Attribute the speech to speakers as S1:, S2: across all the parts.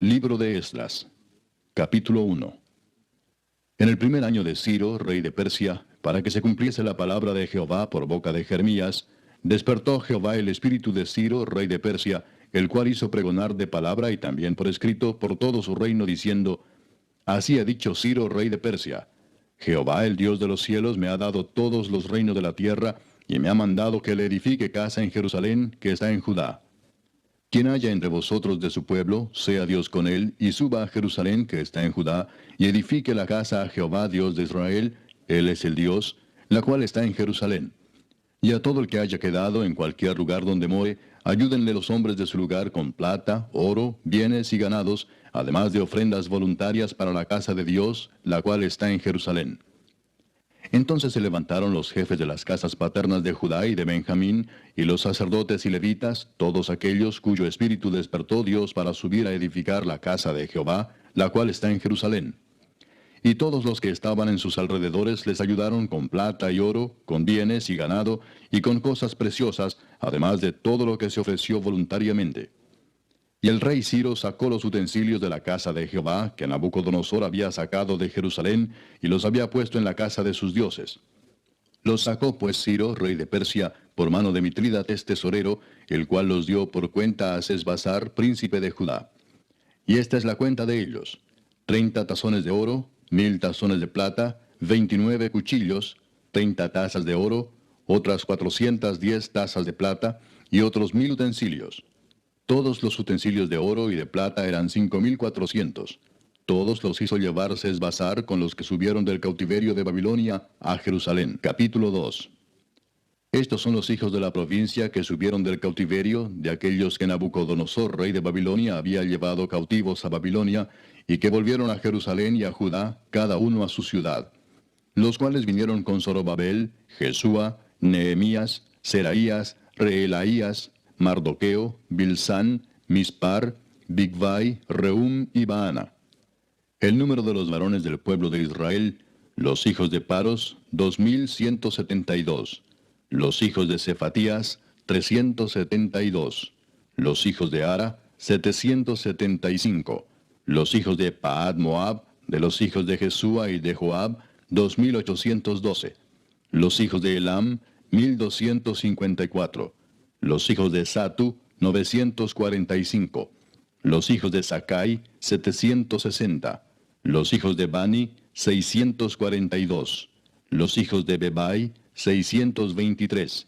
S1: Libro de Esdras, capítulo 1. En el primer año de Ciro, rey de Persia, para que se cumpliese la palabra de Jehová por boca de Jeremías, despertó Jehová el espíritu de Ciro, rey de Persia, el cual hizo pregonar de palabra y también por escrito por todo su reino, diciendo: Así ha dicho Ciro, rey de Persia: Jehová, el Dios de los cielos, me ha dado todos los reinos de la tierra, y me ha mandado que le edifique casa en Jerusalén, que está en Judá. Quien haya entre vosotros de su pueblo, sea Dios con él, y suba a Jerusalén, que está en Judá, y edifique la casa a Jehová, Dios de Israel, él es el Dios, la cual está en Jerusalén. Y a todo el que haya quedado en cualquier lugar donde more, ayúdenle los hombres de su lugar con plata, oro, bienes y ganados, además de ofrendas voluntarias para la casa de Dios, la cual está en Jerusalén. Entonces se levantaron los jefes de las casas paternas de Judá y de Benjamín, y los sacerdotes y levitas, todos aquellos cuyo espíritu despertó Dios para subir a edificar la casa de Jehová, la cual está en Jerusalén. Y todos los que estaban en sus alrededores les ayudaron con plata y oro, con bienes y ganado, y con cosas preciosas, además de todo lo que se ofreció voluntariamente. Y el rey Ciro sacó los utensilios de la casa de Jehová, que Nabucodonosor había sacado de Jerusalén, y los había puesto en la casa de sus dioses. Los sacó pues Ciro, rey de Persia, por mano de Mitrídates tesorero, el cual los dio por cuenta a Sesbazar, príncipe de Judá. Y esta es la cuenta de ellos: 30 tazones de oro, 1000 tazones de plata, 29 cuchillos, 30 tazas de oro, otras 410 tazas de plata, y otros 1000 utensilios. Todos los utensilios de oro y de plata eran 5400. Todos los hizo llevar Sesbazar con los que subieron del cautiverio de Babilonia a Jerusalén. Capítulo 2. Estos son los hijos de la provincia que subieron del cautiverio, de aquellos que Nabucodonosor, rey de Babilonia, había llevado cautivos a Babilonia, y que volvieron a Jerusalén y a Judá, cada uno a su ciudad. Los cuales vinieron con Zorobabel, Jesúa, Nehemías, Seraías, Reelaías, Mardoqueo, Bilsán, Mispar, Bigvai, Reum y Baana. El número de los varones del pueblo de Israel, los hijos de Paros, 2172. Los hijos de Cefatías, 372. Los hijos de Ara, 775. Los hijos de Paad Moab, de los hijos de Jesúa y de Joab, 2812. Los hijos de Elam, 1254. Los hijos de Satu, 945. Los hijos de Sakai, 760. Los hijos de Bani, 642. Los hijos de Bebai, 623.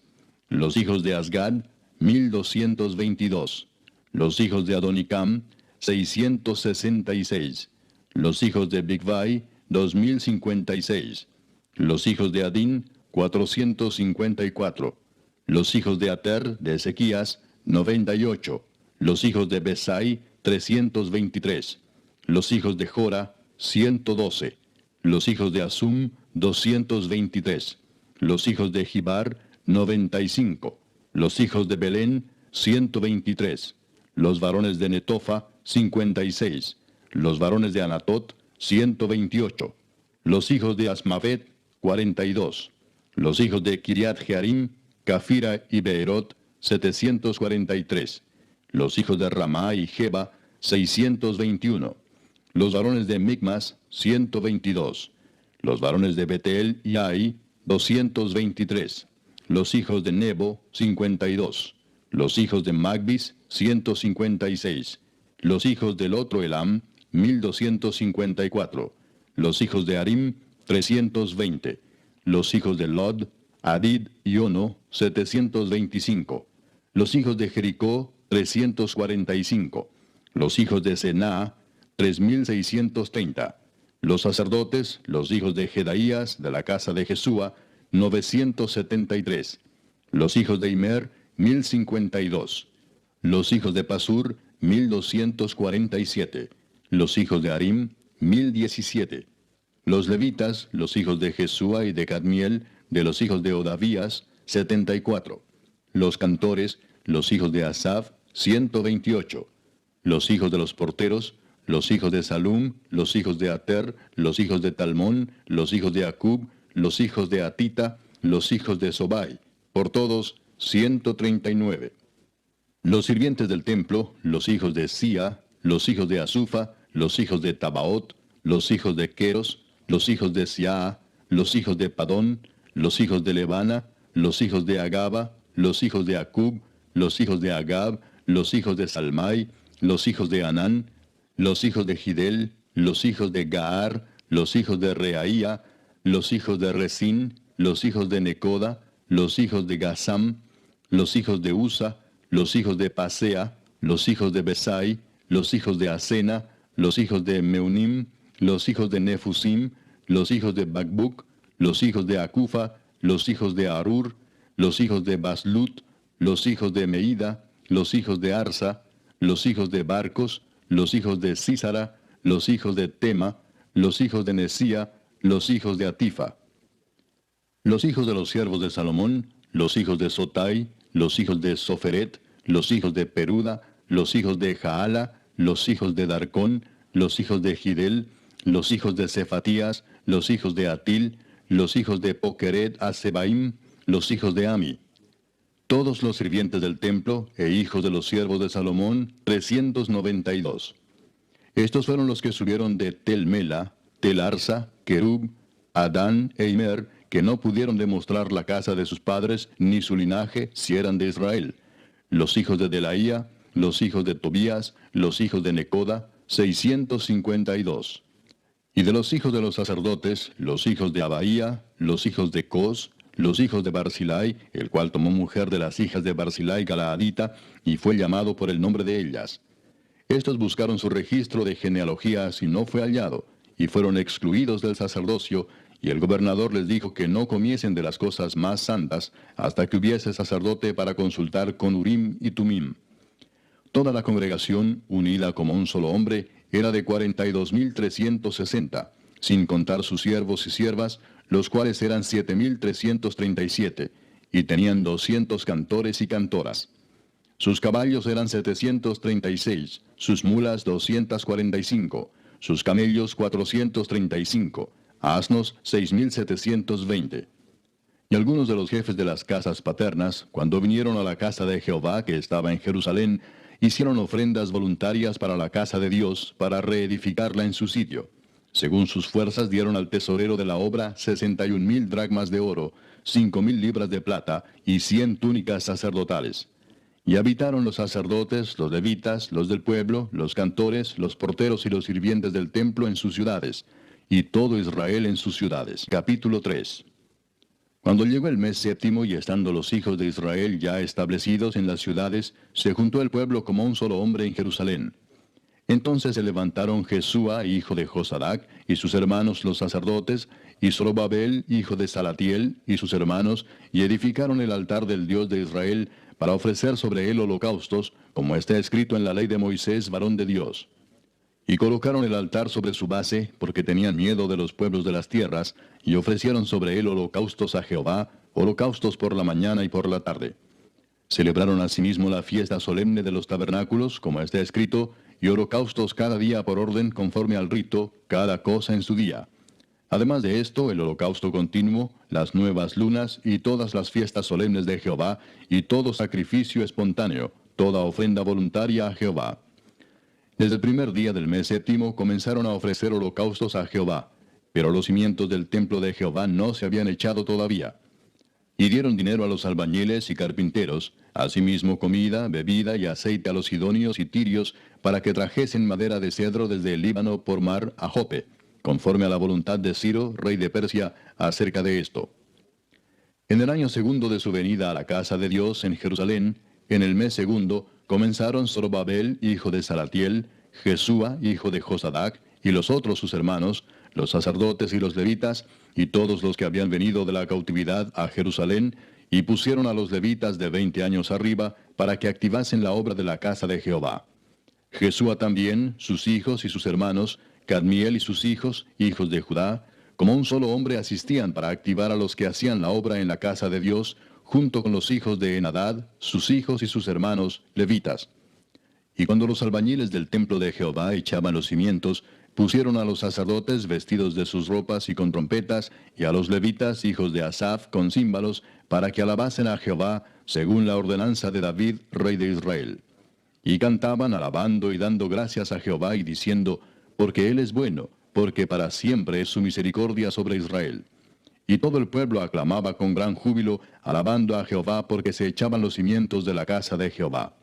S1: Los hijos de Asgad, 1222. Los hijos de Adonicam, 666. Los hijos de Bigvai, 2056. Los hijos de Adín, 454. Los hijos de Ater, de Ezequías, 98. Los hijos de Besai, 323. Los hijos de Jora, 112. Los hijos de Asum, 223. Los hijos de Gibar, 95. Los hijos de Belén, 123. Los varones de Netofa, 56. Los varones de Anatot, 128. Los hijos de Asmavet, 42. Los hijos de Kiriat Jearim, Cafira y Beerot, 743. Los hijos de Ramá y Jeba, 621. Los varones de Micmas, 122. Los varones de Betel y Ai, 223. Los hijos de Nebo, 52. Los hijos de Magbis, 156. Los hijos del otro Elam, 1254. Los hijos de Arim, 320. Los hijos de Lod, Adid y Ono, 725. Los hijos de Jericó, 345. Los hijos de Sená, 3630. Los sacerdotes, los hijos de Jedaías, de la casa de Jesúa, 973. Los hijos de Imer, 1052. Los hijos de Pasur, 1247. Los hijos de Arim, 1017. Los levitas, los hijos de Jesúa y de Cadmiel, de los hijos de Odavías, 74. Los cantores, los hijos de Asaf, 128. Los hijos de los porteros, los hijos de Salum, los hijos de Ater, los hijos de Talmón, los hijos de Acub, los hijos de Atita, los hijos de Sobai, por todos 139. Los sirvientes del templo, los hijos de Sia, los hijos de Asufa, los hijos de Tabaot, los hijos de Queros, los hijos de Siaa, los hijos de Padón, los hijos de Lebana, los hijos de Agaba, los hijos de Acub, los hijos de Agab, los hijos de Salmai, los hijos de Anán, los hijos de Gidel, los hijos de Gaar, los hijos de Reaía, los hijos de Resín, los hijos de Necoda, los hijos de Gasam, los hijos de Usa, los hijos de Pasea, los hijos de Besai, los hijos de Asena, los hijos de Meunim, los hijos de Nefusim, los hijos de Bakbuk, los hijos de Acufa, los hijos de Arur, los hijos de Baslut, los hijos de Meida, los hijos de Arsa, los hijos de Barcos, los hijos de Sísara, los hijos de Tema, los hijos de Nesía, los hijos de Atifa. Los hijos de los siervos de Salomón, los hijos de Sotai, los hijos de Soferet, los hijos de Peruda, los hijos de Jaala, los hijos de Darcón, los hijos de Gidel, los hijos de Cefatías, los hijos de Atil, los hijos de Pokeret Asebaim, los hijos de Ami. Todos los sirvientes del templo e hijos de los siervos de Salomón, 392. Estos fueron los que subieron de Tel Mela, Tel Arsa, Kerub, Adán e Imer, que no pudieron demostrar la casa de sus padres ni su linaje si eran de Israel. Los hijos de Delaía, los hijos de Tobías, los hijos de Necoda, 652. Y de los hijos de los sacerdotes, los hijos de Abaía, los hijos de Cos, los hijos de Barzilai, el cual tomó mujer de las hijas de Barzilai Galaadita, y fue llamado por el nombre de ellas. Estos buscaron su registro de genealogías y no fue hallado, y fueron excluidos del sacerdocio, y el gobernador les dijo que no comiesen de las cosas más santas, hasta que hubiese sacerdote para consultar con Urim y Tumim. Toda la congregación, unida como un solo hombre, era de 42.360, sin contar sus siervos y siervas, los cuales eran 7.337, y tenían 200 cantores y cantoras. Sus caballos eran 736, sus mulas 245, sus camellos 435, asnos 6.720. Y algunos de los jefes de las casas paternas, cuando vinieron a la casa de Jehová que estaba en Jerusalén, hicieron ofrendas voluntarias para la casa de Dios, para reedificarla en su sitio. Según sus fuerzas dieron al tesorero de la obra 61.000 dracmas de oro, 5.000 libras de plata y 100 túnicas sacerdotales. Y habitaron los sacerdotes, los levitas, los del pueblo, los cantores, los porteros y los sirvientes del templo en sus ciudades, y todo Israel en sus ciudades. Capítulo 3. Cuando llegó el mes séptimo y estando los hijos de Israel ya establecidos en las ciudades, se juntó el pueblo como un solo hombre en Jerusalén. Entonces se levantaron Jesúa, hijo de Josadac, y sus hermanos los sacerdotes, y Zorobabel, hijo de Salatiel, y sus hermanos, y edificaron el altar del Dios de Israel, para ofrecer sobre él holocaustos, como está escrito en la ley de Moisés, varón de Dios. Y colocaron el altar sobre su base, porque tenían miedo de los pueblos de las tierras, y ofrecieron sobre él holocaustos a Jehová, holocaustos por la mañana y por la tarde. Celebraron asimismo la fiesta solemne de los tabernáculos, como está escrito, y holocaustos cada día por orden conforme al rito, cada cosa en su día. Además de esto, el holocausto continuo, las nuevas lunas y todas las fiestas solemnes de Jehová, y todo sacrificio espontáneo, toda ofrenda voluntaria a Jehová. Desde el primer día del mes séptimo comenzaron a ofrecer holocaustos a Jehová, pero los cimientos del templo de Jehová no se habían echado todavía. Y dieron dinero a los albañiles y carpinteros, asimismo comida, bebida y aceite a los sidonios y tirios, para que trajesen madera de cedro desde el Líbano por mar a Jope, conforme a la voluntad de Ciro, rey de Persia, acerca de esto. En el año segundo de su venida a la casa de Dios en Jerusalén, en el mes segundo, comenzaron Zorobabel, hijo de Salatiel, Jesúa, hijo de Josadac, y los otros sus hermanos, los sacerdotes y los levitas, y todos los que habían venido de la cautividad a Jerusalén, y pusieron a los levitas de 20 años arriba, para que activasen la obra de la casa de Jehová. Jesúa también, sus hijos y sus hermanos, Cadmiel y sus hijos, hijos de Judá, como un solo hombre asistían para activar a los que hacían la obra en la casa de Dios, junto con los hijos de Enadad, sus hijos y sus hermanos, levitas. Y cuando los albañiles del templo de Jehová echaban los cimientos, pusieron a los sacerdotes vestidos de sus ropas y con trompetas, y a los levitas, hijos de Asaph, con címbalos, para que alabasen a Jehová, según la ordenanza de David, rey de Israel. y cantaban alabando y dando gracias a Jehová y diciendo, porque Él es bueno, porque para siempre es su misericordia sobre Israel. Y todo el pueblo aclamaba con gran júbilo, alabando a Jehová, porque se echaban los cimientos de la casa de Jehová.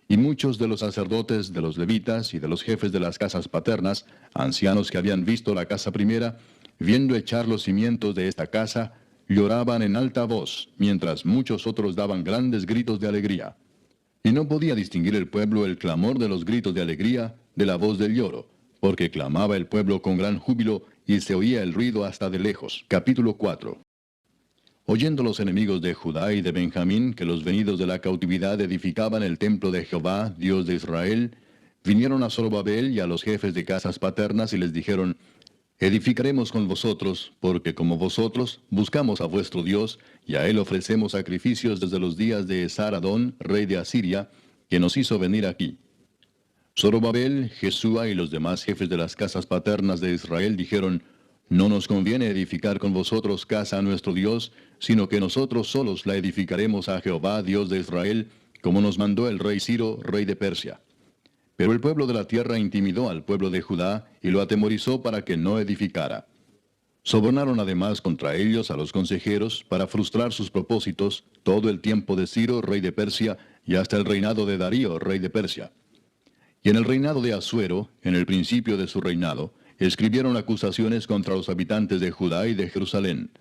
S1: Y muchos de los sacerdotes, de los levitas y de los jefes de las casas paternas, ancianos que habían visto la casa primera, viendo echar los cimientos de esta casa, lloraban en alta voz, mientras muchos otros daban grandes gritos de alegría. Y no podía distinguir el pueblo el clamor de los gritos de alegría de la voz del lloro, porque clamaba el pueblo con gran júbilo, y se oía el ruido hasta de lejos. Capítulo 4. Oyendo los enemigos de Judá y de Benjamín que los venidos de la cautividad edificaban el templo de Jehová, Dios de Israel, vinieron a Zorobabel y a los jefes de casas paternas y les dijeron, edificaremos con vosotros, porque como vosotros buscamos a vuestro Dios, y a él ofrecemos sacrificios desde los días de Esar-Adón, rey de Asiria, que nos hizo venir aquí. Zorobabel, Jesúa y los demás jefes de las casas paternas de Israel dijeron, no nos conviene edificar con vosotros casa a nuestro Dios, sino que nosotros solos la edificaremos a Jehová, Dios de Israel, como nos mandó el rey Ciro, rey de Persia. Pero el pueblo de la tierra intimidó al pueblo de Judá y lo atemorizó para que no edificara. Sobornaron además contra ellos a los consejeros para frustrar sus propósitos todo el tiempo de Ciro, rey de Persia, y hasta el reinado de Darío, rey de Persia. Y en el reinado de Asuero, en el principio de su reinado, escribieron acusaciones contra los habitantes de Judá y de Jerusalén.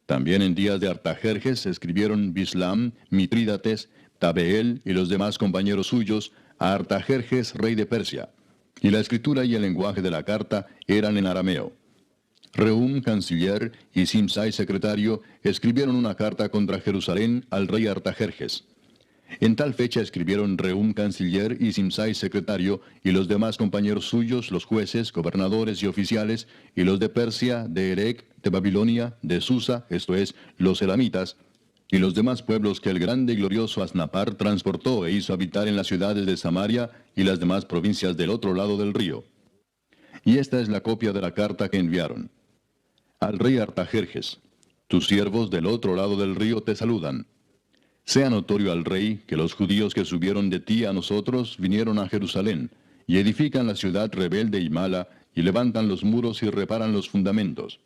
S1: También en días de Artajerjes escribieron Bislam, Mitrídates, Tabeel y los demás compañeros suyos a Artajerjes, rey de Persia. Y la escritura y el lenguaje de la carta eran en arameo. Rehum, canciller, y Simsai, secretario, escribieron una carta contra Jerusalén al rey Artajerjes. En tal fecha escribieron Rehum, canciller, y Simsai, secretario, y los demás compañeros suyos, los jueces, gobernadores y oficiales, y los de Persia, de Erec, de Babilonia, de Susa, esto es, los elamitas, y los demás pueblos que el grande y glorioso Asnapar transportó e hizo habitar en las ciudades de Samaria y las demás provincias del otro lado del río. Y esta es la copia de la carta que enviaron. Al rey Artajerjes, tus siervos del otro lado del río te saludan. Sea notorio al rey que los judíos que subieron de ti a nosotros vinieron a Jerusalén, y edifican la ciudad rebelde y mala, y levantan los muros y reparan los fundamentos.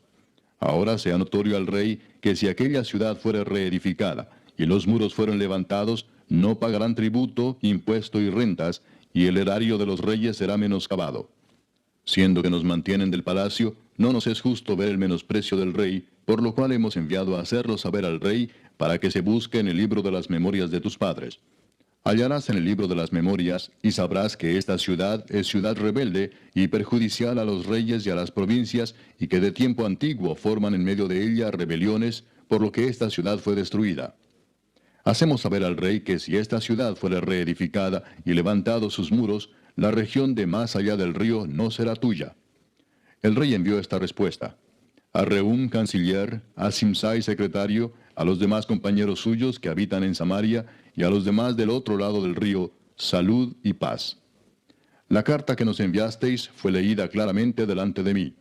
S1: Ahora sea notorio al rey que si aquella ciudad fuera reedificada, y los muros fueron levantados, no pagarán tributo, impuesto y rentas, y el erario de los reyes será menoscabado. Siendo que nos mantienen del palacio, no nos es justo ver el menosprecio del rey, por lo cual hemos enviado a hacerlo saber al rey, para que se busque en el libro de las memorias de tus padres. Hallarás en el libro de las memorias, y sabrás que esta ciudad es ciudad rebelde y perjudicial a los reyes y a las provincias, y que de tiempo antiguo forman en medio de ella rebeliones, por lo que esta ciudad fue destruida. Hacemos saber al rey que si esta ciudad fuera reedificada y levantados sus muros, la región de más allá del río no será tuya. El rey envió esta respuesta. A Rehum, canciller, a Simsai, secretario, a los demás compañeros suyos que habitan en Samaria, y a los demás del otro lado del río, salud y paz. La carta que nos enviasteis fue leída claramente delante de mí,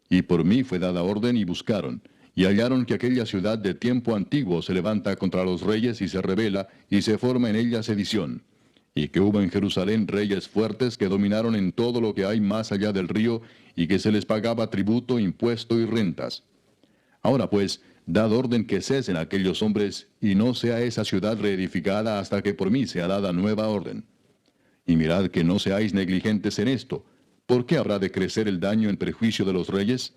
S1: y por mí fue dada orden y buscaron, y hallaron que aquella ciudad de tiempo antiguo se levanta contra los reyes y se rebela, y se forma en ella sedición, y que hubo en Jerusalén reyes fuertes que dominaron en todo lo que hay más allá del río, y que se les pagaba tributo, impuesto y rentas. Ahora pues, dad orden que cesen aquellos hombres, y no sea esa ciudad reedificada hasta que por mí sea dada nueva orden. Y mirad que no seáis negligentes en esto. ¿Por qué habrá de crecer el daño en perjuicio de los reyes?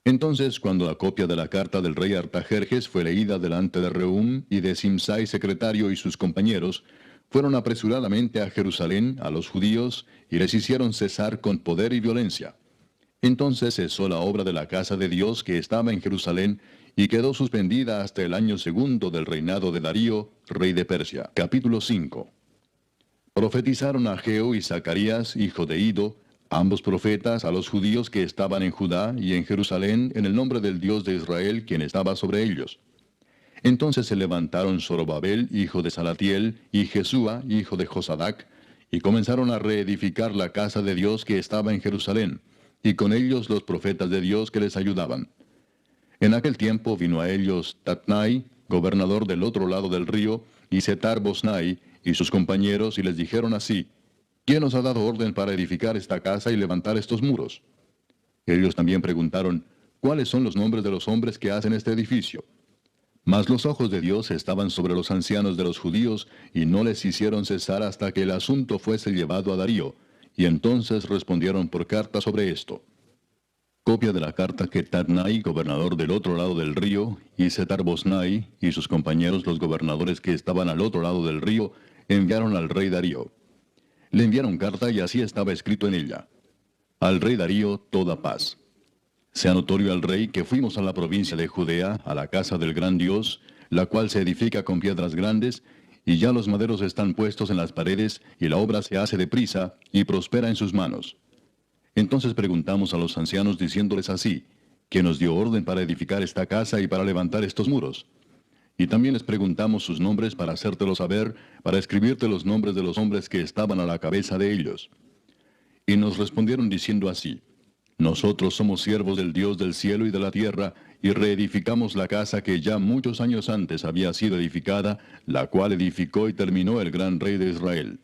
S1: Entonces, cuando la copia de la carta del rey Artajerjes fue leída delante de Rehum y de Simsai, secretario, y sus compañeros, fueron apresuradamente a Jerusalén, a los judíos, y les hicieron cesar con poder y violencia. Entonces cesó la obra de la casa de Dios que estaba en Jerusalén, y quedó suspendida hasta el año segundo del reinado de Darío, rey de Persia. Capítulo 5. Profetizaron Ageo y Zacarías, hijo de Ido, ambos profetas, a los judíos que estaban en Judá y en Jerusalén, en el nombre del Dios de Israel, quien estaba sobre ellos. Entonces se levantaron Zorobabel, hijo de Salatiel, y Jesúa, hijo de Josadac, y comenzaron a reedificar la casa de Dios que estaba en Jerusalén, y con ellos los profetas de Dios que les ayudaban. En aquel tiempo vino a ellos Tatnai, gobernador del otro lado del río, y Setar-Bosnai, y sus compañeros y les dijeron así: ¿Quién os ha dado orden para edificar esta casa y levantar estos muros? Ellos también preguntaron: ¿Cuáles son los nombres de los hombres que hacen este edificio? Mas los ojos de Dios estaban sobre los ancianos de los judíos, y no les hicieron cesar hasta que el asunto fuese llevado a Darío, y entonces respondieron por carta sobre esto. Copia de la carta que Tatnai, gobernador del otro lado del río, y Setar-Bosnai y sus compañeros, los gobernadores que estaban al otro lado del río, enviaron al rey Darío. Le enviaron carta y así estaba escrito en ella: Al rey Darío toda paz. Sea notorio al rey que fuimos a la provincia de Judea, a la casa del gran Dios, la cual se edifica con piedras grandes, y ya los maderos están puestos en las paredes, y la obra se hace deprisa, y prospera en sus manos. Entonces preguntamos a los ancianos diciéndoles así: ¿Quién nos dio orden para edificar esta casa y para levantar estos muros? Y también les preguntamos sus nombres para hacértelo saber, para escribirte los nombres de los hombres que estaban a la cabeza de ellos. Y nos respondieron diciendo así: Nosotros somos siervos del Dios del cielo y de la tierra, y reedificamos la casa que ya muchos años antes había sido edificada, la cual edificó y terminó el gran rey de Israel.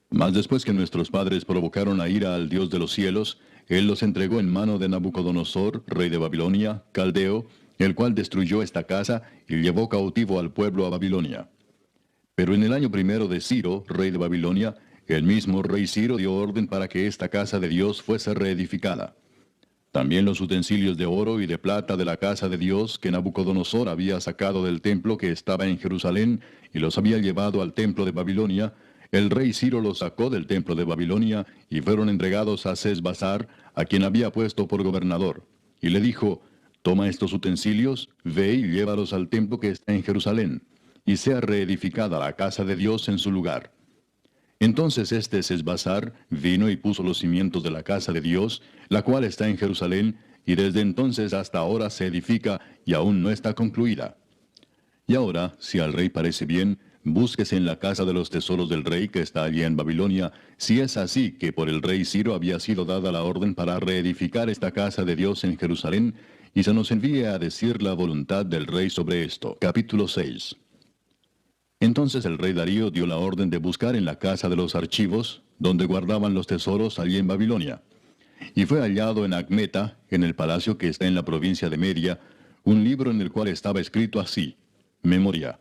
S1: Mas después que nuestros padres provocaron a ira al Dios de los cielos, Él los entregó en mano de Nabucodonosor, rey de Babilonia, caldeo, el cual destruyó esta casa y llevó cautivo al pueblo a Babilonia. Pero en el año primero de Ciro, rey de Babilonia, el mismo rey Ciro dio orden para que esta casa de Dios fuese reedificada. También los utensilios de oro y de plata de la casa de Dios que Nabucodonosor había sacado del templo que estaba en Jerusalén y los había llevado al templo de Babilonia, el rey Ciro los sacó del templo de Babilonia y fueron entregados a Sesbazar, a quien había puesto por gobernador. Y le dijo: Toma estos utensilios, ve y llévalos al templo que está en Jerusalén, y sea reedificada la casa de Dios en su lugar. Entonces este Sesbazar vino y puso los cimientos de la casa de Dios, la cual está en Jerusalén, y desde entonces hasta ahora se edifica y aún no está concluida. Y ahora, si al rey parece bien, búsquese en la casa de los tesoros del rey que está allí en Babilonia, si es así que por el rey Ciro había sido dada la orden para reedificar esta casa de Dios en Jerusalén, y se nos envíe a decir la voluntad del rey sobre esto. Capítulo 6. Entonces el rey Darío dio la orden de buscar en la casa de los archivos, donde guardaban los tesoros allí en Babilonia. Y fue hallado en Acmeta, en el palacio que está en la provincia de Media, un libro en el cual estaba escrito así: Memoria.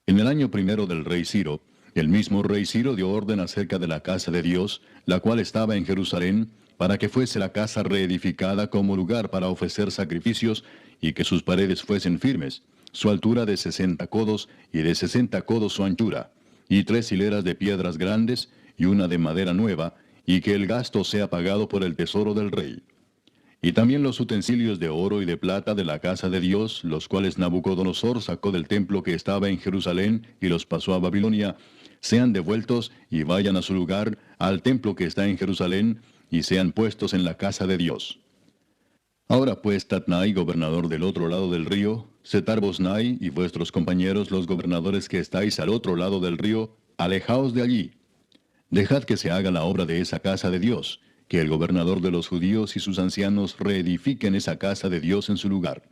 S1: En el año primero del rey Ciro, el mismo rey Ciro dio orden acerca de la casa de Dios, la cual estaba en Jerusalén, para que fuese la casa reedificada como lugar para ofrecer sacrificios, y que sus paredes fuesen firmes, su altura de 60 codos, y de 60 codos su anchura, y 3 hileras de piedras grandes, y una de madera nueva, y que el gasto sea pagado por el tesoro del rey. Y también los utensilios de oro y de plata de la casa de Dios, los cuales Nabucodonosor sacó del templo que estaba en Jerusalén y los pasó a Babilonia, sean devueltos y vayan a su lugar, al templo que está en Jerusalén, y sean puestos en la casa de Dios. Ahora pues, Tatnai, gobernador del otro lado del río, Setar-Bosnai y vuestros compañeros los gobernadores que estáis al otro lado del río, alejaos de allí. Dejad que se haga la obra de esa casa de Dios, que el gobernador de los judíos y sus ancianos reedifiquen esa casa de Dios en su lugar.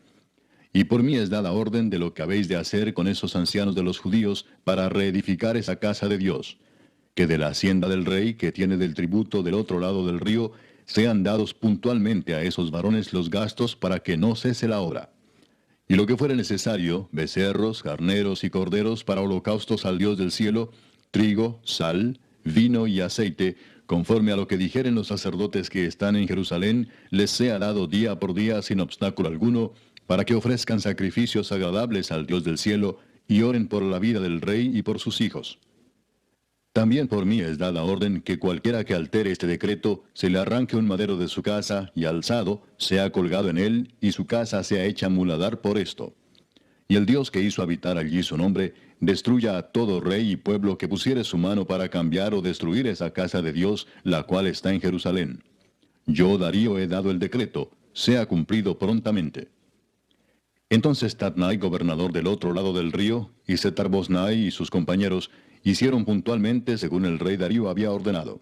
S1: Y por mí es dada orden de lo que habéis de hacer con esos ancianos de los judíos para reedificar esa casa de Dios, que de la hacienda del rey que tiene del tributo del otro lado del río, sean dados puntualmente a esos varones los gastos para que no cese la obra. Y lo que fuere necesario, becerros, carneros y corderos para holocaustos al Dios del cielo, trigo, sal, vino y aceite, conforme a lo que dijeren los sacerdotes que están en Jerusalén, les sea dado día por día sin obstáculo alguno, para que ofrezcan sacrificios agradables al Dios del cielo, y oren por la vida del rey y por sus hijos. También por mí es dada orden que cualquiera que altere este decreto, se le arranque un madero de su casa, y alzado, sea colgado en él, y su casa sea hecha muladar por esto. Y el Dios que hizo habitar allí su nombre, destruya a todo rey y pueblo que pusiere su mano para cambiar o destruir esa casa de Dios, la cual está en Jerusalén. Yo, Darío, he dado el decreto, sea cumplido prontamente. Entonces Tatnai, gobernador del otro lado del río, y Setar-Bosnai y sus compañeros, hicieron puntualmente según el rey Darío había ordenado.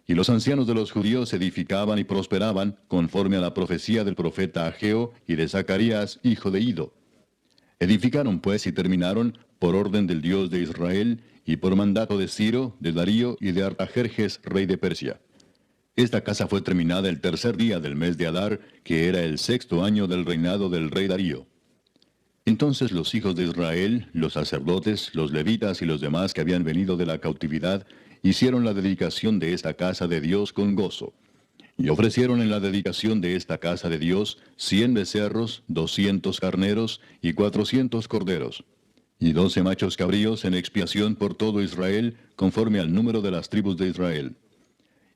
S1: Y los ancianos de los judíos edificaban y prosperaban, conforme a la profecía del profeta Ageo y de Zacarías, hijo de Ido. Edificaron pues y terminaron, por orden del Dios de Israel, y por mandato de Ciro, de Darío y de Artajerjes, rey de Persia. Esta casa fue terminada el tercer día del mes de Adar, que era el sexto año del reinado del rey Darío. Entonces los hijos de Israel, los sacerdotes, los levitas y los demás que habían venido de la cautividad, hicieron la dedicación de esta casa de Dios con gozo. Y ofrecieron en la dedicación de esta casa de Dios 100 becerros, 200 carneros y 400 corderos, y 12 machos cabríos en expiación por todo Israel, conforme al número de las tribus de Israel.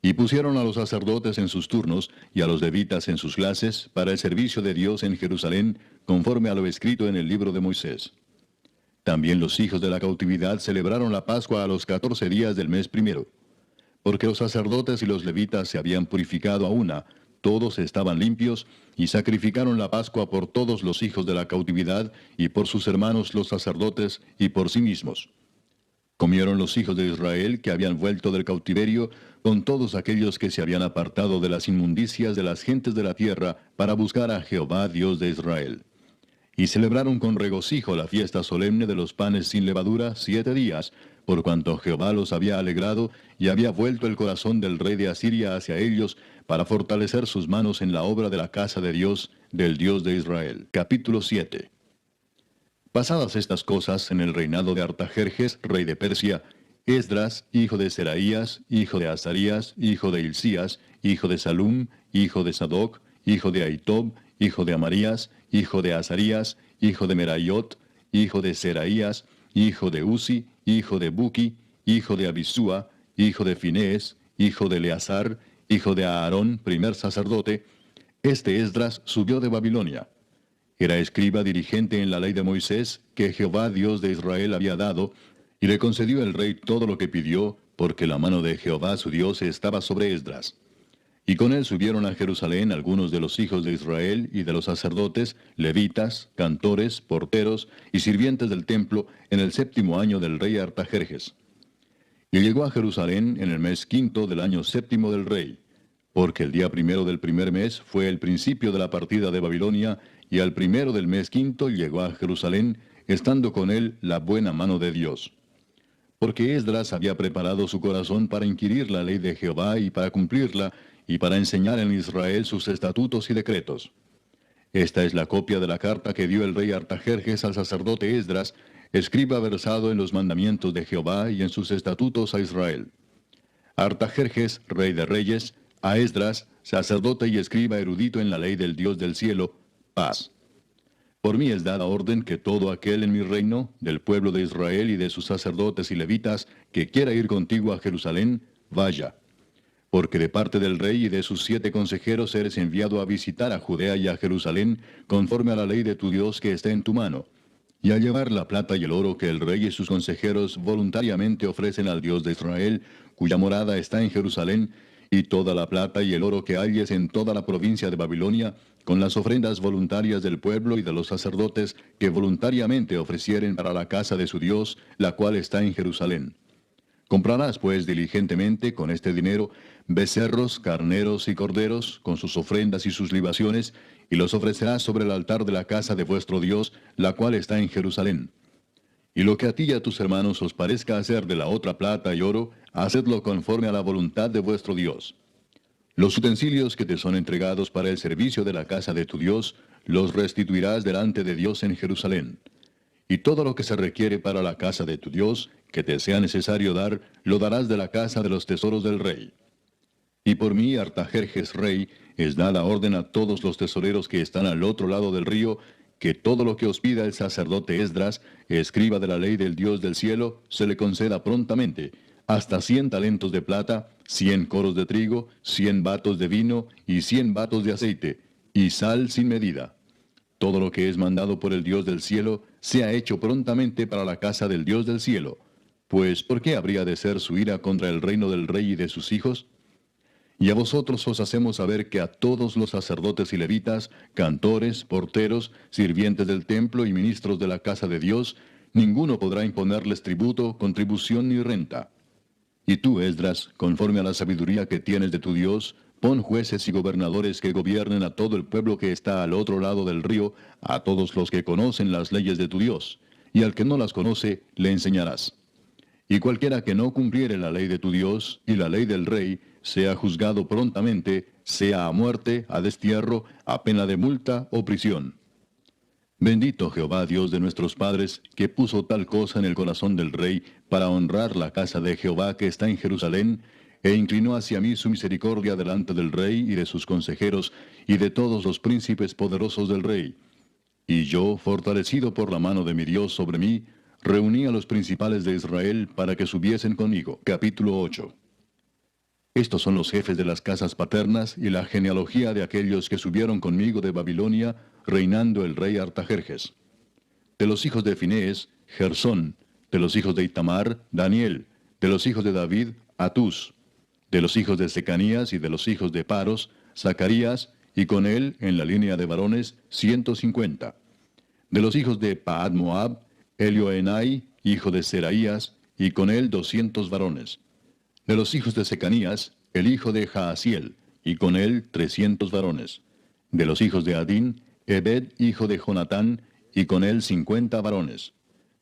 S1: Y pusieron a los sacerdotes en sus turnos, y a los levitas en sus clases, para el servicio de Dios en Jerusalén, conforme a lo escrito en el libro de Moisés. También los hijos de la cautividad celebraron la Pascua a los 14 días del mes primero. Porque los sacerdotes y los levitas se habían purificado a una, todos estaban limpios, y sacrificaron la Pascua por todos los hijos de la cautividad, y por sus hermanos los sacerdotes, y por sí mismos. Comieron los hijos de Israel que habían vuelto del cautiverio, con todos aquellos que se habían apartado de las inmundicias de las gentes de la tierra, para buscar a Jehová Dios de Israel. Y celebraron con regocijo la fiesta solemne de los panes sin levadura 7 días, por cuanto Jehová los había alegrado, y había vuelto el corazón del rey de Asiria hacia ellos, para fortalecer sus manos en la obra de la casa de Dios, del Dios de Israel. Capítulo 7. Pasadas estas cosas, en el reinado de Artajerjes, rey de Persia, Esdras, hijo de Seraías, hijo de Azarías, hijo de Hilcías, hijo de Salum, hijo de Sadoc, hijo de Ahitob, hijo de Amarías, hijo de Azarías, hijo de Meraiot, hijo de Seraías, hijo de Uzi, hijo de Buki, hijo de Abisúa, hijo de Finés, hijo de Eleazar, hijo de Aarón, primer sacerdote. Este Esdras subió de Babilonia. Era escriba dirigente en la ley de Moisés, que Jehová Dios de Israel había dado, y le concedió el rey todo lo que pidió, porque la mano de Jehová su Dios estaba sobre Esdras. Y con él subieron a Jerusalén algunos de los hijos de Israel y de los sacerdotes, levitas, cantores, porteros y sirvientes del templo, en el 7º año del rey Artajerjes. Y llegó a Jerusalén en el mes 5 del año 7 del rey, porque el día primero del primer mes fue el principio de la partida de Babilonia, y al primero del mes 5 llegó a Jerusalén, estando con él la buena mano de Dios. Porque Esdras había preparado su corazón para inquirir la ley de Jehová y para cumplirla, y para enseñar en Israel sus estatutos y decretos. Esta es la copia de la carta que dio el rey Artajerjes al sacerdote Esdras, escriba versado en los mandamientos de Jehová y en sus estatutos a Israel. Artajerjes, rey de reyes, a Esdras, sacerdote y escriba erudito en la ley del Dios del cielo, paz. Por mí es dada orden que todo aquel en mi reino, del pueblo de Israel y de sus sacerdotes y levitas, que quiera ir contigo a Jerusalén, vaya. Porque de parte del rey y de sus 7 consejeros eres enviado a visitar a Judea y a Jerusalén, conforme a la ley de tu Dios que está en tu mano, y a llevar la plata y el oro que el rey y sus consejeros voluntariamente ofrecen al Dios de Israel, cuya morada está en Jerusalén, y toda la plata y el oro que halles en toda la provincia de Babilonia, con las ofrendas voluntarias del pueblo y de los sacerdotes que voluntariamente ofrecieren para la casa de su Dios, la cual está en Jerusalén. Comprarás pues diligentemente con este dinero becerros, carneros y corderos, con sus ofrendas y sus libaciones, y los ofrecerás sobre el altar de la casa de vuestro Dios, la cual está en Jerusalén. Y lo que a ti y a tus hermanos os parezca hacer de la otra plata y oro, hacedlo conforme a la voluntad de vuestro Dios. Los utensilios que te son entregados para el servicio de la casa de tu Dios, los restituirás delante de Dios en Jerusalén. Y todo lo que se requiere para la casa de tu Dios, que te sea necesario dar, lo darás de la casa de los tesoros del rey. Y por mí, Artajerjes rey, es dada orden a todos los tesoreros que están al otro lado del río, que todo lo que os pida el sacerdote Esdras, escriba de la ley del Dios del cielo, se le conceda prontamente, hasta 100 talentos de plata, 100 coros de trigo, 100 batos de vino y 100 batos de aceite, y sal sin medida. Todo lo que es mandado por el Dios del cielo, sea hecho prontamente para la casa del Dios del cielo. Pues, ¿por qué habría de ser su ira contra el reino del rey y de sus hijos? Y a vosotros os hacemos saber que a todos los sacerdotes y levitas, cantores, porteros, sirvientes del templo y ministros de la casa de Dios, ninguno podrá imponerles tributo, contribución ni renta. Y tú, Esdras, conforme a la sabiduría que tienes de tu Dios, pon jueces y gobernadores que gobiernen a todo el pueblo que está al otro lado del río, a todos los que conocen las leyes de tu Dios, y al que no las conoce, le enseñarás. Y cualquiera que no cumpliere la ley de tu Dios y la ley del rey, sea juzgado prontamente, sea a muerte, a destierro, a pena de multa o prisión. Bendito Jehová Dios de nuestros padres, que puso tal cosa en el corazón del rey para honrar la casa de Jehová que está en Jerusalén, e inclinó hacia mí su misericordia delante del rey y de sus consejeros y de todos los príncipes poderosos del rey. Y yo, fortalecido por la mano de mi Dios sobre mí, reuní a los principales de Israel para que subiesen conmigo. Capítulo 8. Estos son los jefes de las casas paternas y la genealogía de aquellos que subieron conmigo de Babilonia, reinando el rey Artajerjes. De los hijos de Finés, Gersón; de los hijos de Itamar, Daniel; de los hijos de David, Atús; de los hijos de Secanías y de los hijos de Paros, Zacarías, y con él, en la línea de varones, 150. De los hijos de Paad Moab, Elioenai, hijo de Seraías, y con él 200 varones. De los hijos de Secanías, el hijo de Jaasiel, y con él 300 varones. De los hijos de Adín, Ebed, hijo de Jonatán, y con él 50 varones.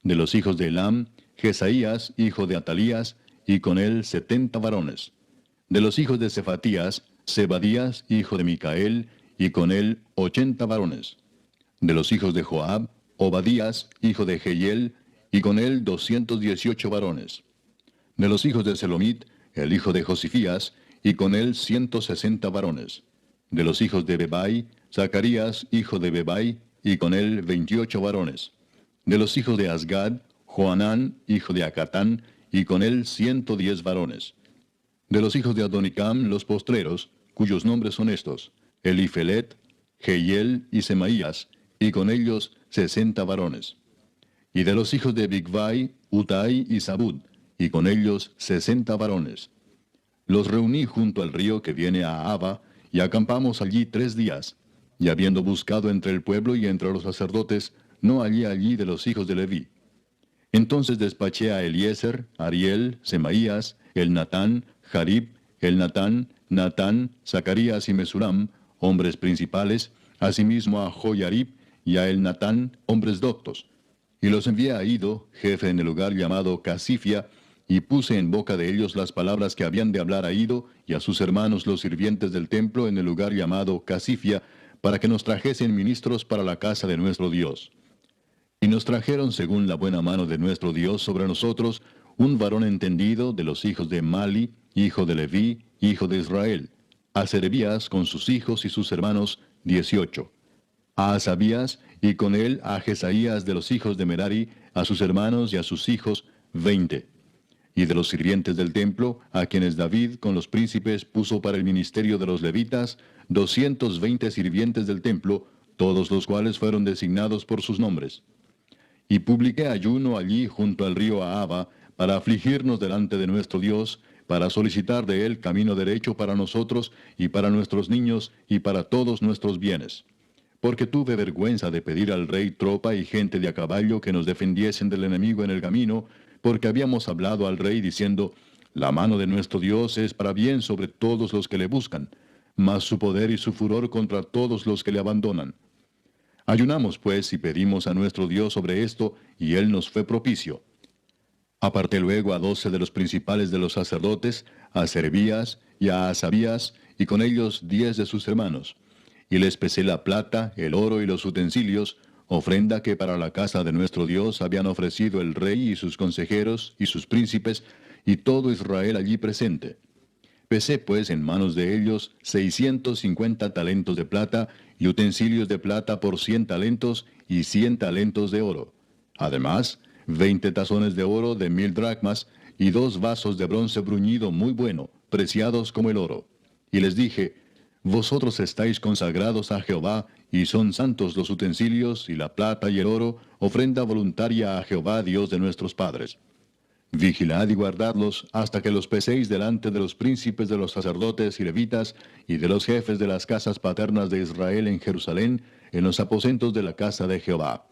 S1: De los hijos de Elam, Jesaías, hijo de Atalías, y con él 70 varones. De los hijos de Cefatías, Zebadías, hijo de Micael, y con él 80 varones. De los hijos de Joab, Obadías, hijo de Jehiel, y con él 218 varones. De los hijos de Selomit, el hijo de Josifías, y con él 160 varones. De los hijos de Bebai, Zacarías, hijo de Bebai, y con él 28 varones. De los hijos de Asgad, Joanán, hijo de Acatán, y con él 110 varones. De los hijos de Adonicam, los postreros, cuyos nombres son estos: Elifelet, Jehiel y Semaías, y con ellos 60 varones. Y de los hijos de Bigvai, Utai y Zabud, y con ellos 60 varones. Los reuní junto al río que viene a Abba, y acampamos allí 3 días. Y habiendo buscado entre el pueblo y entre los sacerdotes, no hallé allí de los hijos de Leví. Entonces despaché a Eliezer, Ariel, Semaías, Elnatán, Jarib, Elnatán, Natán, Zacarías y Mesulam, hombres principales, asimismo a Joyarib y a Elnatán, hombres doctos. Y los envié a Ido, jefe en el lugar llamado Casifia, y puse en boca de ellos las palabras que habían de hablar a Ido y a sus hermanos los sirvientes del templo en el lugar llamado Casifia, para que nos trajesen ministros para la casa de nuestro Dios. Y nos trajeron según la buena mano de nuestro Dios sobre nosotros, un varón entendido de los hijos de Mali, hijo de Leví, hijo de Israel; a Serebías con sus hijos y sus hermanos, 18; a Asabías, y con él a Jesaías de los hijos de Merari, a sus hermanos y a sus hijos, 20. Y de los sirvientes del templo, a quienes David con los príncipes puso para el ministerio de los levitas, 220 sirvientes del templo, todos los cuales fueron designados por sus nombres. Y publiqué ayuno allí junto al río Ahaba, para afligirnos delante de nuestro Dios, para solicitar de él camino derecho para nosotros, y para nuestros niños, y para todos nuestros bienes. Porque tuve vergüenza de pedir al rey tropa y gente de a caballo que nos defendiesen del enemigo en el camino, porque habíamos hablado al rey diciendo: la mano de nuestro Dios es para bien sobre todos los que le buscan, mas su poder y su furor contra todos los que le abandonan. Ayunamos pues y pedimos a nuestro Dios sobre esto, y él nos fue propicio. Aparté luego a 12 de los principales de los sacerdotes, a Serebías y a Asabías, y con ellos 10 de sus hermanos. Y les pesé la plata, el oro y los utensilios, ofrenda que para la casa de nuestro Dios habían ofrecido el rey y sus consejeros y sus príncipes, y todo Israel allí presente. Pesé pues en manos de ellos 650 talentos de plata, y utensilios de plata por 100 talentos, y 100 talentos de oro. Además, 20 tazones de oro de 1000 dracmas, y 2 vasos de bronce bruñido muy bueno, preciados como el oro. Y les dije: vosotros estáis consagrados a Jehová, y son santos los utensilios, y la plata y el oro, ofrenda voluntaria a Jehová Dios de nuestros padres. Vigilad y guardadlos hasta que los peséis delante de los príncipes de los sacerdotes y levitas, y de los jefes de las casas paternas de Israel en Jerusalén, en los aposentos de la casa de Jehová.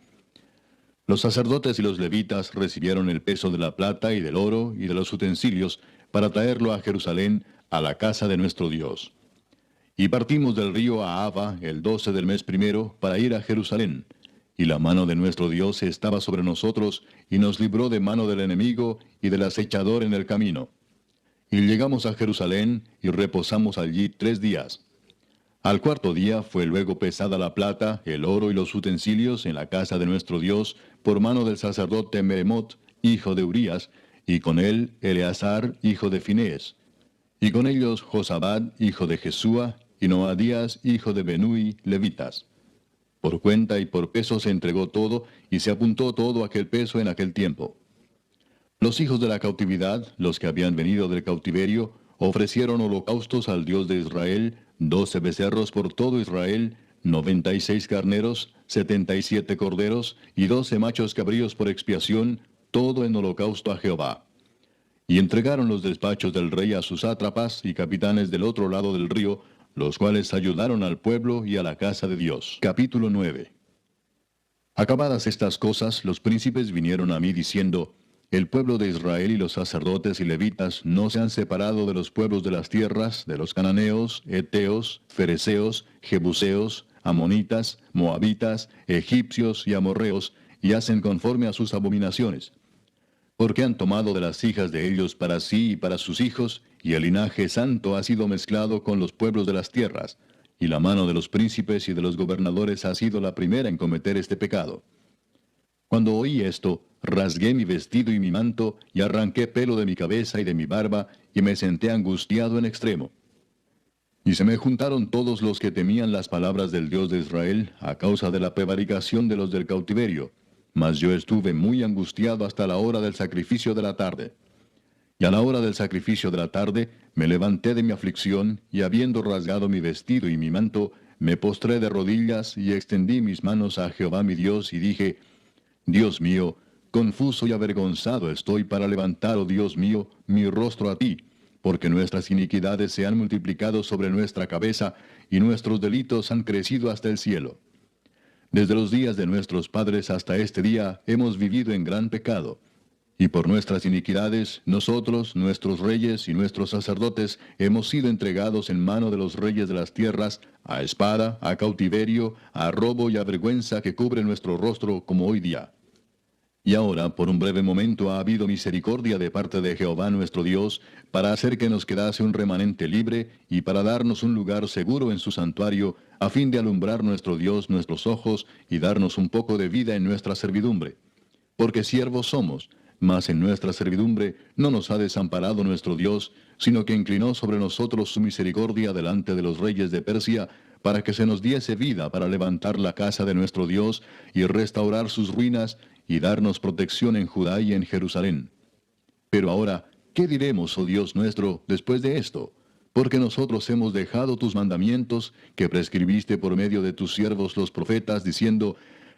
S1: Los sacerdotes y los levitas recibieron el peso de la plata y del oro y de los utensilios, para traerlo a Jerusalén, a la casa de nuestro Dios. Y partimos del río Ahava el 12 del mes primero, para ir a Jerusalén. Y la mano de nuestro Dios estaba sobre nosotros, y nos libró de mano del enemigo y del acechador en el camino. Y llegamos a Jerusalén, y reposamos allí 3 días. Al cuarto día fue luego pesada la plata, el oro y los utensilios en la casa de nuestro Dios, por mano del sacerdote Meremot, hijo de Urías, y con él Eleazar, hijo de Finés, y con ellos Josabad, hijo de Jesúa, y Noadías, hijo de Benui, levitas. Por cuenta y por peso se entregó todo, y se apuntó todo aquel peso en aquel tiempo. Los hijos de la cautividad, los que habían venido del cautiverio, ofrecieron holocaustos al Dios de Israel, 12 becerros por todo Israel, 96 carneros, 77 corderos, y 12 machos cabríos por expiación, todo en holocausto a Jehová. Y entregaron los despachos del rey a sus sátrapas y capitanes del otro lado del río, los cuales ayudaron al pueblo y a la casa de Dios. Capítulo 9. Acabadas estas cosas, los príncipes vinieron a mí diciendo, el pueblo de Israel y los sacerdotes y levitas no se han separado de los pueblos de las tierras, de los cananeos, heteos, fereceos, jebuseos, amonitas, moabitas, egipcios y amorreos, y hacen conforme a sus abominaciones. Porque han tomado de las hijas de ellos para sí y para sus hijos, y el linaje santo ha sido mezclado con los pueblos de las tierras, y la mano de los príncipes y de los gobernadores ha sido la primera en cometer este pecado. Cuando oí esto, rasgué mi vestido y mi manto, y arranqué pelo de mi cabeza y de mi barba, y me senté angustiado en extremo. Y se me juntaron todos los que temían las palabras del Dios de Israel, a causa de la prevaricación de los del cautiverio. Mas yo estuve muy angustiado hasta la hora del sacrificio de la tarde. Y a la hora del sacrificio de la tarde, me levanté de mi aflicción, y habiendo rasgado mi vestido y mi manto, me postré de rodillas, y extendí mis manos a Jehová mi Dios, y dije, Dios mío, confuso y avergonzado estoy para levantar, oh Dios mío, mi rostro a ti, porque nuestras iniquidades se han multiplicado sobre nuestra cabeza, y nuestros delitos han crecido hasta el cielo. Desde los días de nuestros padres hasta este día hemos vivido en gran pecado. Y por nuestras iniquidades, nosotros, nuestros reyes y nuestros sacerdotes, hemos sido entregados en mano de los reyes de las tierras, a espada, a cautiverio, a robo y a vergüenza que cubre nuestro rostro como hoy día. Y ahora, por un breve momento, ha habido misericordia de parte de Jehová nuestro Dios, para hacer que nos quedase un remanente libre, y para darnos un lugar seguro en su santuario, a fin de alumbrar nuestro Dios nuestros ojos, y darnos un poco de vida en nuestra servidumbre. Porque siervos somos, mas en nuestra servidumbre no nos ha desamparado nuestro Dios, sino que inclinó sobre nosotros su misericordia delante de los reyes de Persia, para que se nos diese vida para levantar la casa de nuestro Dios, y restaurar sus ruinas, y darnos protección en Judá y en Jerusalén. Pero ahora, ¿qué diremos, oh Dios nuestro, después de esto? Porque nosotros hemos dejado tus mandamientos, que prescribiste por medio de tus siervos los profetas, diciendo,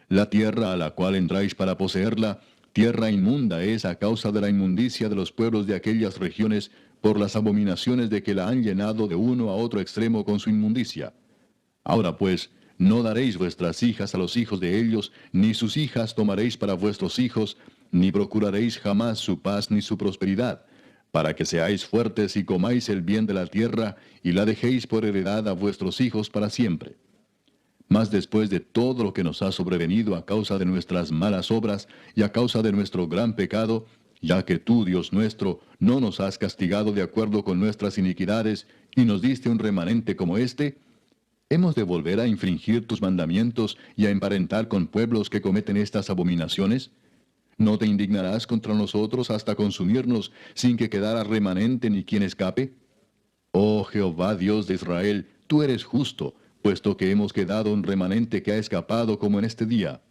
S1: la tierra a la cual entráis para poseerla, tierra inmunda es a causa de la inmundicia de los pueblos de aquellas regiones, por las abominaciones de que la han llenado de uno a otro extremo con su inmundicia. Ahora pues, no daréis vuestras hijas a los hijos de ellos, ni sus hijas tomaréis para vuestros hijos, ni procuraréis jamás su paz ni su prosperidad, para que seáis fuertes y comáis el bien de la tierra, y la dejéis por heredad a vuestros hijos para siempre. Mas después de todo lo que nos ha sobrevenido a causa de nuestras malas obras y a causa de nuestro gran pecado, ya que tú, Dios nuestro, no nos has castigado de acuerdo con nuestras iniquidades, y nos diste un remanente como este, ¿hemos de volver a infringir tus mandamientos y a emparentar con pueblos que cometen estas abominaciones? ¿No te indignarás contra nosotros hasta consumirnos, sin que quedara remanente ni quien escape? Oh Jehová Dios de Israel, tú eres justo, puesto que hemos quedado un remanente que ha escapado como en este día.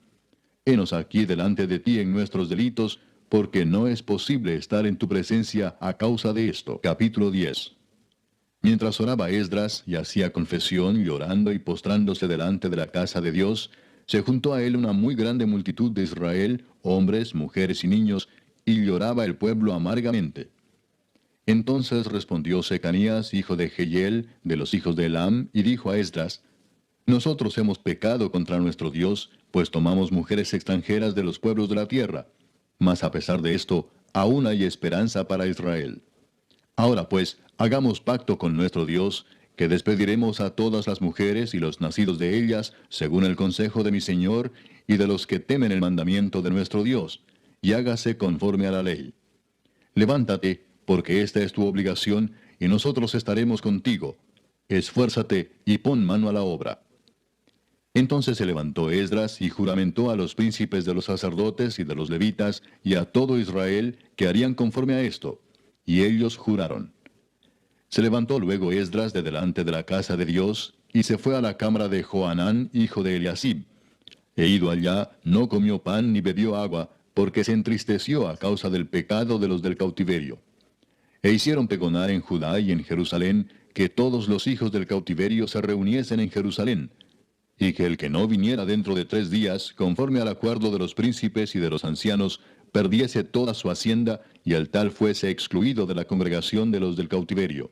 S1: Henos aquí delante de ti en nuestros delitos, porque no es posible estar en tu presencia a causa de esto. Capítulo 10. Mientras oraba Esdras y hacía confesión, llorando y postrándose delante de la casa de Dios, se juntó a él una muy grande multitud de Israel, hombres, mujeres y niños, y lloraba el pueblo amargamente. Entonces respondió Secanías, hijo de Jehiel, de los hijos de Elam, y dijo a Esdras, nosotros hemos pecado contra nuestro Dios, pues tomamos mujeres extranjeras de los pueblos de la tierra. Mas a pesar de esto, aún hay esperanza para Israel. Ahora pues, hagamos pacto con nuestro Dios, que despediremos a todas las mujeres y los nacidos de ellas, según el consejo de mi Señor, y de los que temen el mandamiento de nuestro Dios, y hágase conforme a la ley. Levántate, porque esta es tu obligación, y nosotros estaremos contigo. Esfuérzate y pon mano a la obra. Entonces se levantó Esdras y juramentó a los príncipes de los sacerdotes y de los levitas y a todo Israel que harían conforme a esto. Y ellos juraron. Se levantó luego Esdras de delante de la casa de Dios y se fue a la cámara de Johanán, hijo de Eliasib. E ido allá, no comió pan ni bebió agua, porque se entristeció a causa del pecado de los del cautiverio. E hicieron pregonar en Judá y en Jerusalén que todos los hijos del cautiverio se reuniesen en Jerusalén, y que el que no viniera dentro de 3 días, conforme al acuerdo de los príncipes y de los ancianos, perdiese toda su hacienda, y el tal fuese excluido de la congregación de los del cautiverio.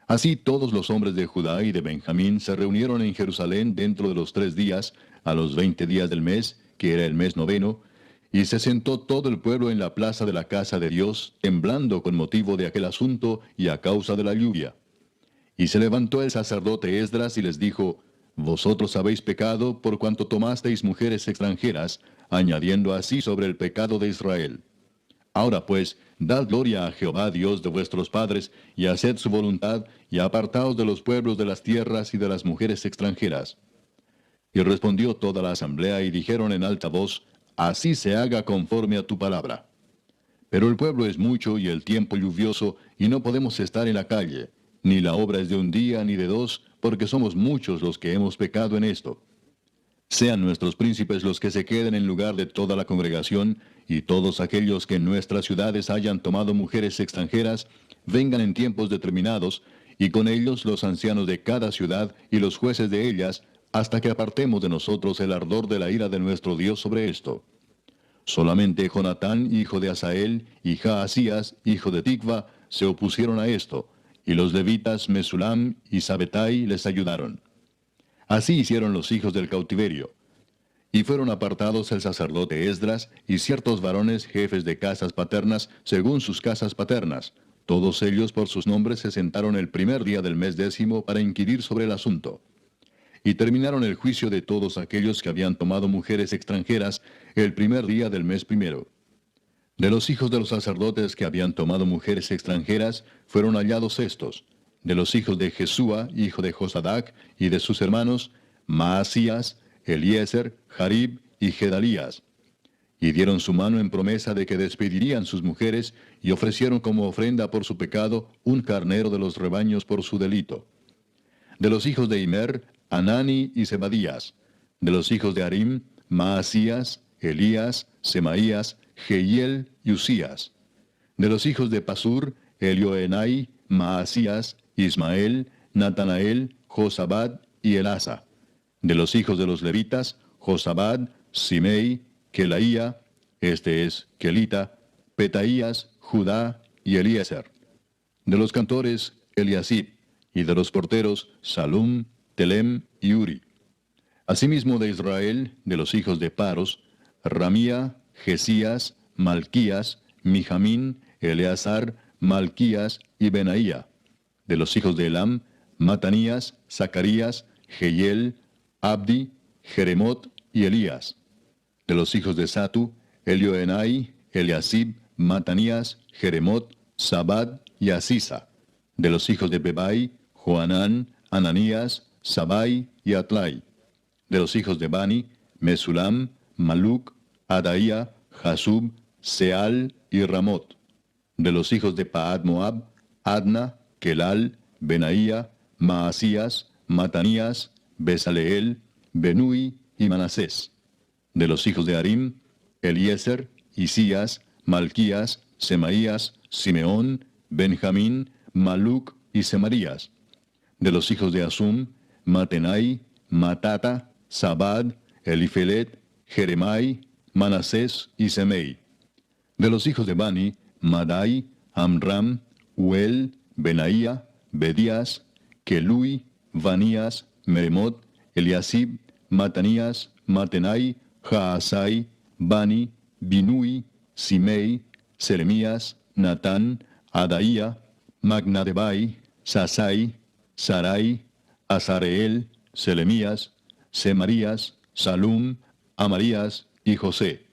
S1: Así todos los hombres de Judá y de Benjamín se reunieron en Jerusalén dentro de los 3 días, a los 20 días del mes, que era el mes noveno, y se sentó todo el pueblo en la plaza de la casa de Dios, temblando con motivo de aquel asunto y a causa de la lluvia. Y se levantó el sacerdote Esdras y les dijo: Vosotros habéis pecado por cuanto tomasteis mujeres extranjeras, añadiendo así sobre el pecado de Israel. Ahora pues, dad gloria a Jehová Dios de vuestros padres, y haced su voluntad, y apartaos de los pueblos de las tierras y de las mujeres extranjeras. Y respondió toda la asamblea y dijeron en alta voz: Así se haga conforme a tu palabra. Pero el pueblo es mucho y el tiempo lluvioso, y no podemos estar en la calle, ni la obra es de un día ni de 2, porque somos muchos los que hemos pecado en esto. Sean nuestros príncipes los que se queden en lugar de toda la congregación, y todos aquellos que en nuestras ciudades hayan tomado mujeres extranjeras, vengan en tiempos determinados, y con ellos los ancianos de cada ciudad y los jueces de ellas, hasta que apartemos de nosotros el ardor de la ira de nuestro Dios sobre esto. Solamente Jonatán, hijo de Asael, y Jaasías, hijo de Tikva, se opusieron a esto, y los levitas Mesulam y Sabetai les ayudaron. Así hicieron los hijos del cautiverio. Y fueron apartados el sacerdote Esdras y ciertos varones jefes de casas paternas según sus casas paternas. Todos ellos por sus nombres se sentaron el primer día del mes 10 para inquirir sobre el asunto. Y terminaron el juicio de todos aquellos que habían tomado mujeres extranjeras el primer día del mes 1. De los hijos de los sacerdotes que habían tomado mujeres extranjeras, fueron hallados estos: de los hijos de Jesúa, hijo de Josadac, y de sus hermanos, Maasías, Eliezer, Jarib y Gedalías. Y dieron su mano en promesa de que despedirían sus mujeres, y ofrecieron como ofrenda por su pecado un carnero de los rebaños por su delito. De los hijos de Immer, Anani y Zebadías. De los hijos de Arim, Maasías, Elías, Semaías, Jehiel y Usías. De los hijos de Pasur, Elioenai, Maasías, Ismael, Natanael, Josabad y Elasa. De los hijos de los levitas, Josabad, Simei, Kelaía, este es Kelita, Petaías, Judá y Eliezer. De los cantores, Eliasib, y de los porteros, Salum, Telem y Uri. Asimismo de Israel, de los hijos de Paros, Ramía, Jesías, Malquías, Mijamín, Eleazar, Malquías y Benaía. De los hijos de Elam, Matanías, Zacarías, Jehiel, Abdi, Jeremot y Elías. De los hijos de Satu, Elioenai, Eliasib, Matanías, Jeremot, Sabad y Asisa. De los hijos de Bebai, Joanán, Ananías, Sabai y Atlai. De los hijos de Bani, Mesulam, Maluc, Adaía, Jasub, Seal y Ramot. De los hijos de Paad Moab, Adna, Kelal, Benaía, Maasías, Matanías, Besaleel, Benui y Manasés. De los hijos de Arim, Eliezer, Isías, Malquías, Semaías, Simeón, Benjamín, Maluc y Semarías. De los hijos de Asum, Matenai, Matata, Sabad, Elifelet, Jeremai, Manasés y Semei. De los hijos de Bani, Madai, Amram, Uel, Benaía, Bedías, Kelui, Vanías, Meremot, Eliasib, Matanías, Matenai, Jaasai, Bani, Binui, Simei, Seremías, Natán, Adaía, Magnadebai, Sasai, Sarai, Azareel, Selemías, Semarías, Salum, Amarías y José.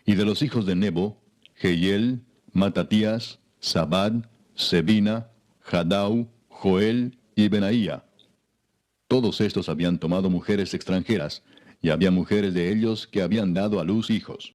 S1: Y de los hijos de Nebo, Jehiel, Matatías, Sabad, Sebina, Jadau, Joel y Benaía. Todos estos habían tomado mujeres extranjeras, y había mujeres de ellos que habían dado a luz hijos.